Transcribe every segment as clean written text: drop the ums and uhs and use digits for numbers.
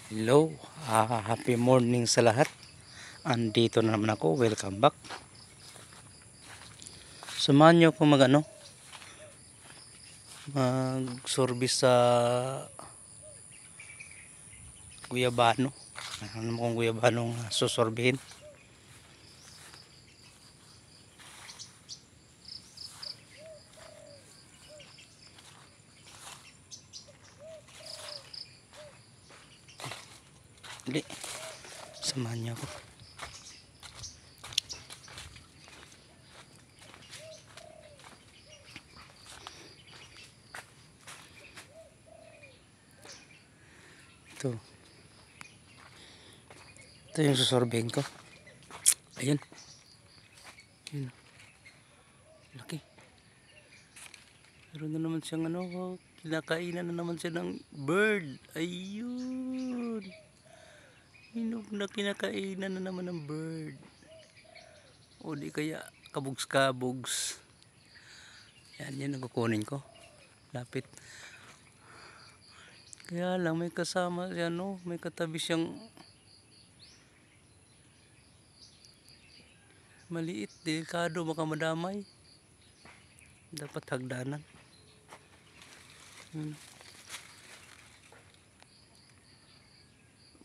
Hello, happy morning sa lahat. Andito na naman ako, welcome back. Samahan nyo kung mag-service sa guyabano. Ano mo kung guyabanong susorbihin? Hindi, samahan nyo ako. Ito yung susorbihin ko. Ayun. Ayun. Laki. Meron na naman siyang kinakainan na naman siya ng bird. Ayun. Hinog na kinakainan na naman ng bird. O di kaya kabugs-kabugs. Yan ang kukunin ko. Lapit. Kaya lang may kasama siya, may katabi siyang maliit, delikado, baka madamay. Dapat hagdanan.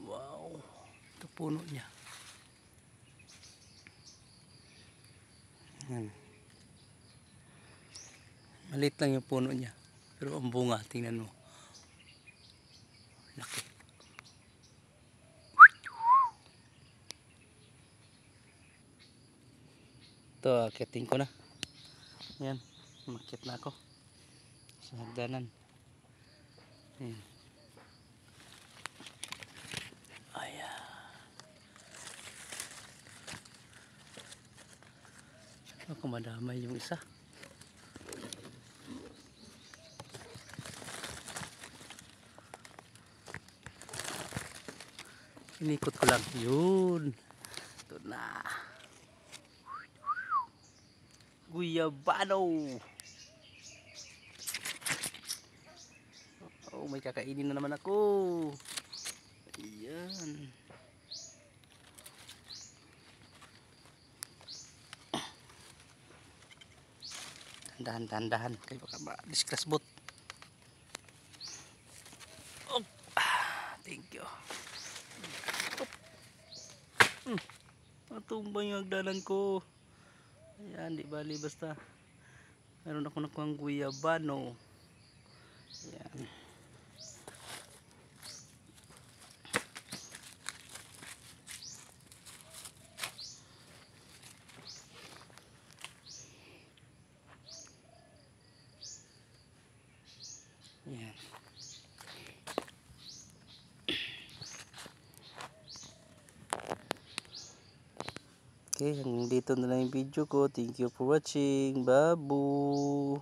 Wow, ito puno niya. Maliit lang yung puno niya, pero ang bunga, tingnan mo, laki. Ito, akitin ko na. Yan, makit na ako sa hagdanan. Ayan. Ayan. Baka madamay yung isa. Inikot ko lang. Yun. Ito na. Guyabano. Oh, may kakainin na naman ako. Ayan. Dahan-dahan kayo baka ma-discuss bot. Oh, thank you. Natumbang yung hagdanan ko. Ayan, di bali basta meron ako nakuhang guyabano. Ayan. Ayan. Okay, hanggang dito na lang yung video ko. Thank you for watching. Babu!